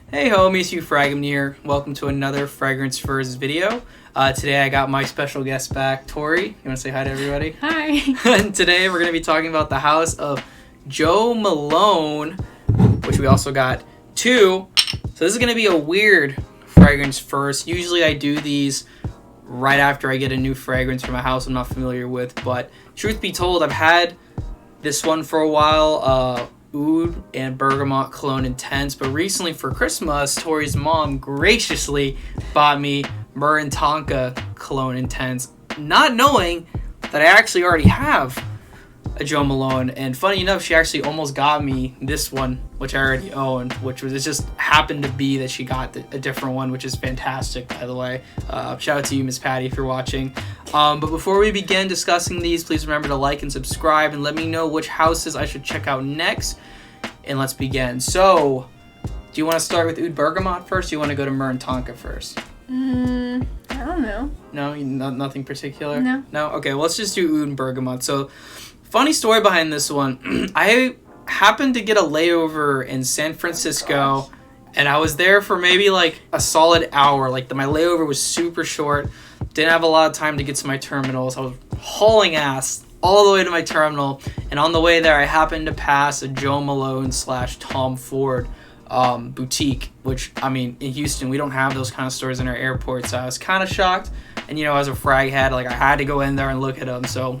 Hey homies, you Fragment here. Welcome to another Fragrance FIRSTS video. Today I got my special guest back, Torrey. You want to say hi to everybody? Hi. And today we're going to be talking about the house of Jo Malone, which we also got two. So this is going to be a weird Fragrance FIRSTS. Usually I do these right after I get a new fragrance from a house I'm not familiar with, but truth be told, I've had this one for a while. Oud and Bergamot Cologne Intense, but recently for Christmas, Tori's mom graciously bought me Myrrh and Tonka Cologne Intense, not knowing that I actually already have a Jo Malone. And funny enough, she actually almost got me this one, which I already own, which was, it just happened to be that she got a different one, which is fantastic, by the way. Shout out to you, Miss Patty, if you're watching. But before we begin discussing these, please remember to like and subscribe and let me know which houses I should check out next. And let's begin. So, do you want to start with Oud Bergamot first, or do you want to go to Myrrh and Tonka first? I don't know. No? Nothing particular? No. No? Okay, well, let's just do Oud and Bergamot. So, funny story behind this one. I happened to get a layover in San Francisco, and I was there for maybe like a solid hour. Like, my layover was super short. Didn't have a lot of time to get to my terminals. I was hauling ass all the way to my terminal, and on the way there I happened to pass a Jo Malone / Tom Ford boutique, which, I mean, in Houston we don't have those kind of stores in our airport, so I was kind of shocked. And as a frag head, like, I had to go in there and look at them, so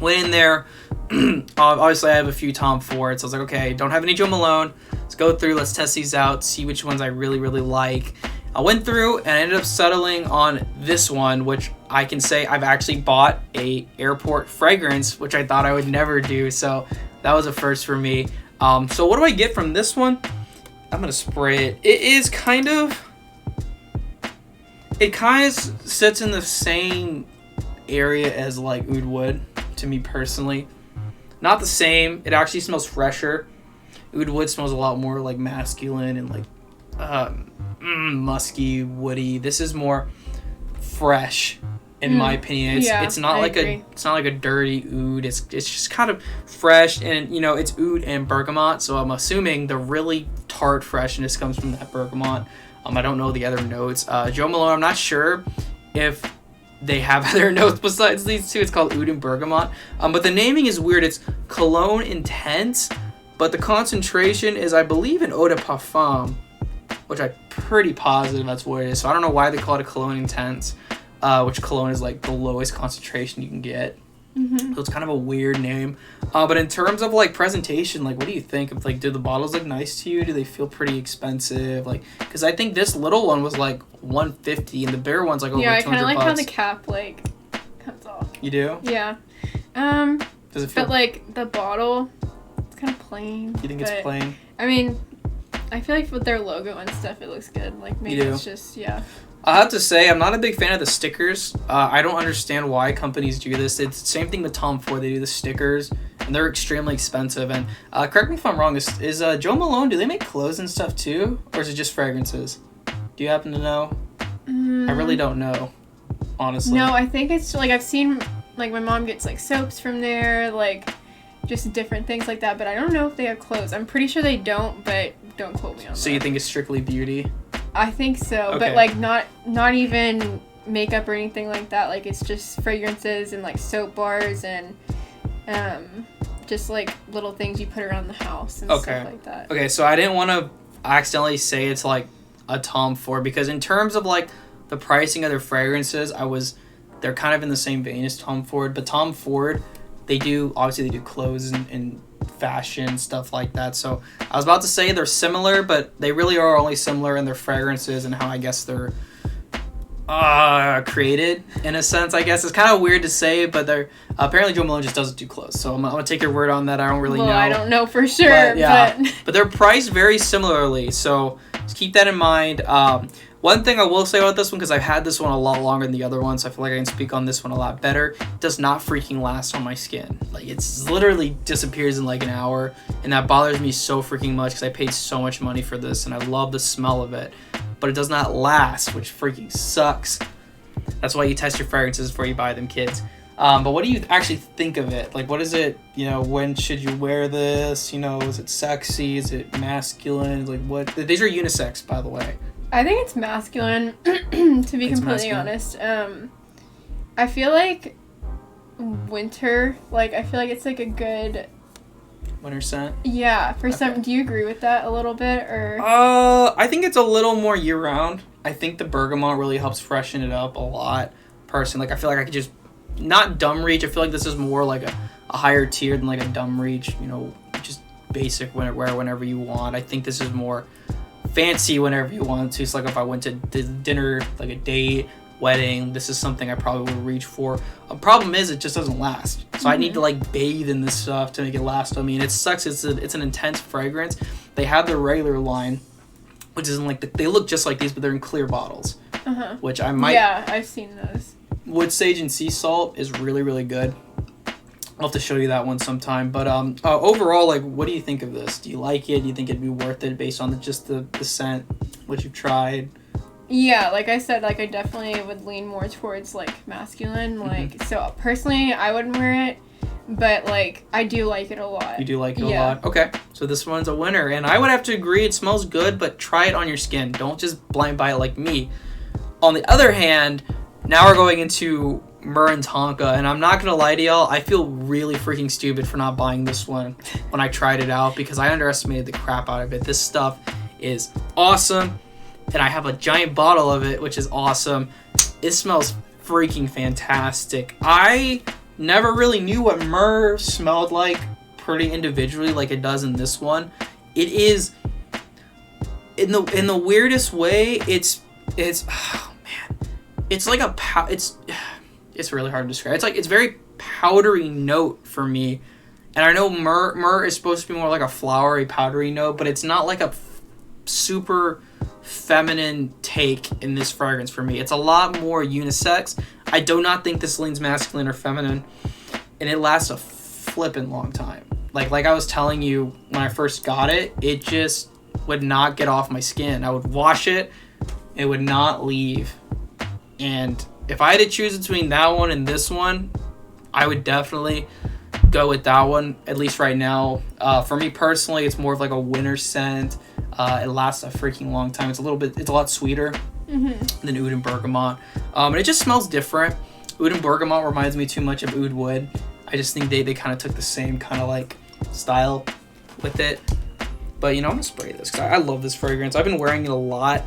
went in there. Obviously I have a few Tom Fords, so I was like, okay, don't have any Jo Malone, let's go through, let's test these out, see which ones I really like. I went through and I ended up settling on this one, which I can say I've actually bought a airport fragrance, which I thought I would never do. So that was a first for me. So what do I get from this one? I'm going to spray it. It kind of sits in the same area as like Oud Wood to me personally. Not the same. It actually smells fresher. Oud Wood smells a lot more like masculine and like musky, woody. This is more fresh, in my opinion. It's not like a dirty oud. It's just kind of fresh, and it's oud and bergamot. So I'm assuming the really tart freshness comes from that bergamot. I don't know the other notes. Jo Malone, I'm not sure if they have other notes besides these two. It's called Oud and Bergamot. But the naming is weird. It's Cologne Intense, but the concentration is, I believe, in Eau de Parfum, which I'm pretty positive that's what it is. So I don't know why they call it a Cologne Intense, which cologne is like the lowest concentration you can get. So it's kind of a weird name. But in terms of like presentation, like, what do you think of, like, do the bottles look nice to you? Do they feel pretty expensive? Like, because I think this little one was like $150 and the bigger one's like over $200. Yeah, I kind of like how the cap like comes off. You do? Yeah. Does it feel? But like the bottle, it's kind of plain. You think it's plain? I mean, I feel like with their logo and stuff, it looks good. Like, maybe it's just, I have to say, I'm not a big fan of the stickers. I don't understand why companies do this. It's the same thing with Tom Ford. They do the stickers, and they're extremely expensive. And correct me if I'm wrong, is Jo Malone, do they make clothes and stuff too? Or is it just fragrances? Do you happen to know? I really don't know, honestly. No, I think it's, like, I've seen, like, my mom gets, like, soaps from there, like, just different things like that. But I don't know if they have clothes. I'm pretty sure they don't, but don't quote me on that. So you think it's strictly beauty? I think so, Okay. but like not even makeup or anything like that. Like, it's just fragrances and like soap bars and just like little things you put around the house and stuff like that. Okay, so I didn't want to accidentally say it's like a Tom Ford, because in terms of like the pricing of their fragrances, they're kind of in the same vein as Tom Ford. But Tom Ford, they do clothes and fashion, stuff like that. So I was about to say they're similar, but they really are only similar in their fragrances and how I guess they're created, in a sense. I guess it's kind of weird to say, but they're apparently Jo Malone just doesn't do clothes. So I'm gonna take your word on that. I don't really know. I don't know for sure, but they're priced very similarly. So just keep that in mind. One thing I will say about this one, because I've had this one a lot longer than the other one, so I feel like I can speak on this one a lot better. It does not freaking last on my skin. Like, it's literally disappears in like an hour, and that bothers me so freaking much because I paid so much money for this, and I love the smell of it. But it does not last, which freaking sucks. That's why you test your fragrances before you buy them, kids. But what do you actually think of it? Like, what is it, when should you wear this? Is it sexy? Is it masculine? Like, what? These are unisex, by the way. I think it's masculine, to be completely honest. I feel like winter, I feel like it's, a good... Winter scent? Yeah, for some... Do you agree with that a little bit, or...? I think it's a little more year-round. I think the bergamot really helps freshen it up a lot. Personally, I feel like I could just... Not dumb reach. I feel like this is more like a higher tier than, a dumb reach. Just basic wear whenever you want. I think this is more fancy whenever you want to. It's if I went to dinner, a date, wedding, this is something I probably would reach for. A problem is it just doesn't last. So I need to bathe in this stuff to make it last. I mean, it sucks. It's an intense fragrance. They have the regular line, which isn't they look just like these, but they're in clear bottles. Which I might... Yeah, I've seen those. Wood sage and sea salt is really, really good. I'll have to show you that one sometime. But overall, what do you think of this? Do you like it? Do you think it'd be worth it based on just the scent, what you've tried? Yeah, like I said, I definitely would lean more towards, masculine. So, personally, I wouldn't wear it, but, I do like it a lot. You do like it a lot? Okay, so this one's a winner. And I would have to agree, it smells good, but try it on your skin. Don't just blind buy it like me. On the other hand, now we're going into Myrrh and Tonka, and I'm not going to lie to y'all, I feel really freaking stupid for not buying this one when I tried it out, because I underestimated the crap out of it. This stuff is awesome. And I have a giant bottle of it, which is awesome. It smells freaking fantastic. I never really knew what myrrh smelled like pretty individually like it does in this one. It is, in the weirdest way, it's oh man, it's like it's really hard to describe. It's very powdery note for me. And I know myrrh is supposed to be more like a flowery, powdery note, but it's not like a super feminine take in this fragrance for me. It's a lot more unisex. I do not think this leans masculine or feminine, and it lasts a flippin' long time. Like I was telling you when I first got it, it just would not get off my skin. I would wash it, it would not leave. And if I had to choose between that one and this one, I would definitely go with that one, at least right now. For me personally, it's more of a winter scent. It lasts a freaking long time. It's a lot sweeter than oud and bergamot. And it just smells different. Oud and bergamot reminds me too much of oud wood. I just think they kind of took the same kind of style with it. But I'm gonna spray this because I love this fragrance. I've been wearing it a lot,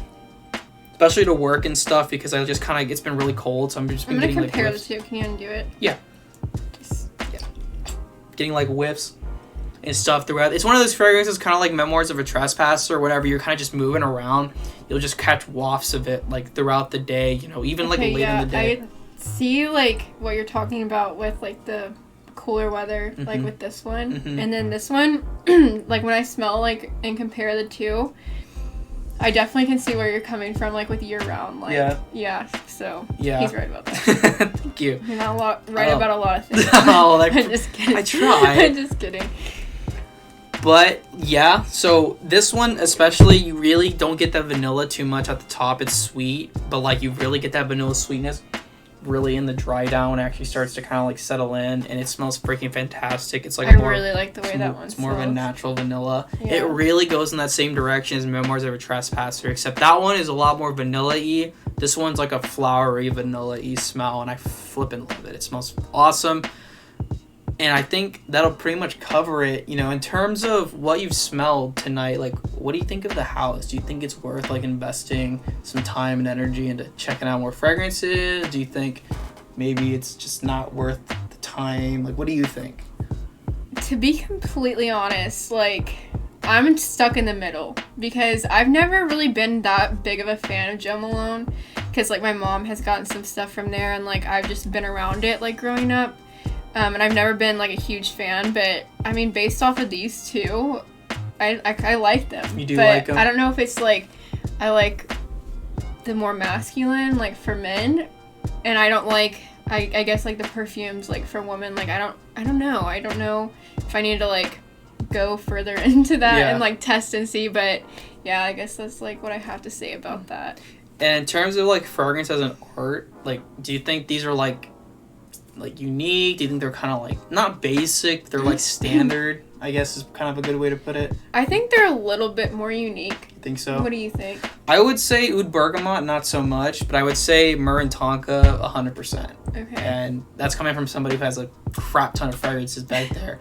especially to work and stuff, because I just it's been really cold, so I'm gonna compare the two. Can you undo it? Yeah. Getting whiffs and stuff throughout. It's one of those fragrances, kind of like Memoirs of a Trespasser, or whatever. You're kind of just moving around. You'll just catch wafts of it throughout the day. Even late in the day. I see what you're talking about with the cooler weather, with this one, and then this one. When I smell and compare the two, I definitely can see where you're coming from, with year round. So he's right about that. Thank you. You're not right about a lot of things. Oh, I'm just kidding. I try. I'm just kidding. But yeah, so this one especially, you really don't get that vanilla too much at the top. It's sweet, but you really get that vanilla sweetness really in the dry down when it actually starts to kind of settle in, and it smells freaking fantastic. It's I really like the way that one smells. It's more of a natural vanilla. Yeah. It really goes in that same direction as Memoirs of a Trespasser, except that one is a lot more vanilla-y. This one's a flowery vanilla-y smell, and I flippin' love it. It smells awesome. And I think that'll pretty much cover it. In terms of what you've smelled tonight, what do you think of the house? Do you think it's worth investing some time and energy into checking out more fragrances? Do you think maybe it's just not worth the time? What do you think? To be completely honest, I'm stuck in the middle, because I've never really been that big of a fan of Jo Malone, because my mom has gotten some stuff from there, and I've just been around it growing up. And I've never been a huge fan, but I mean, based off of these two, I like them. You do like them? I don't know if it's I like the more masculine, for men, and I don't I guess the perfumes for women. I don't know. I don't know if I need to go further into that and test and see. But yeah, I guess that's what I have to say about that. And in terms of fragrance as an art, do you think these are like unique? Do you think they're kind of like not basic, but they're like standard? I guess is kind of a good way to put it. I think they're a little bit more unique. You think so? What do you think? I would say Oud Bergamot, not so much, but I would say Myrrh and Tonka 100%. Okay. And that's coming from somebody who has a crap ton of fragrances back there.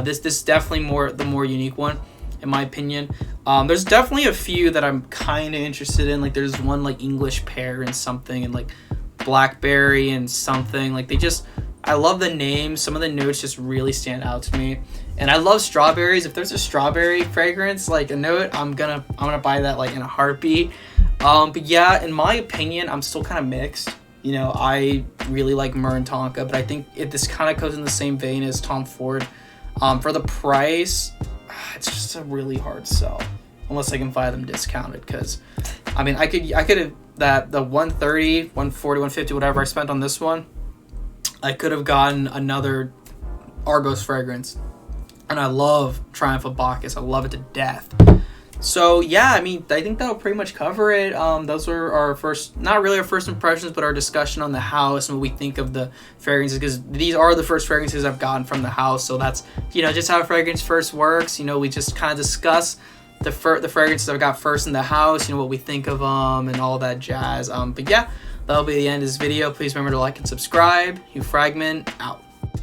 This is definitely the more unique one, in my opinion. There's definitely a few that I'm kind of interested in. Like there's one like English pear and something, and like blackberry and something. Like I love the names. Some of the notes just really stand out to me. And I love strawberries. If there's a strawberry fragrance, like a note, I'm gonna buy that like in a heartbeat. But yeah, in my opinion, I'm still kind of mixed. You know, I really like Myrrh and Tonka, but I think this kind of goes in the same vein as Tom Ford. For the price, it's just a really hard sell unless I can buy them discounted. Because, I mean, I could have the 130, 140, 150, whatever I spent on this one, I could have gotten another Argos fragrance. And I love Triumph of Bacchus. I love it to death. So, yeah, I mean, I think that'll pretty much cover it. Those were our first, not really our first impressions, but our discussion on the house and what we think of the fragrances. Because these are the first fragrances I've gotten from the house. So that's, just how a fragrance first works. We just kind of discuss the fragrances I've got first in the house, what we think of them and all that jazz. But, yeah, that'll be the end of this video. Please remember to like and subscribe. Fragment out.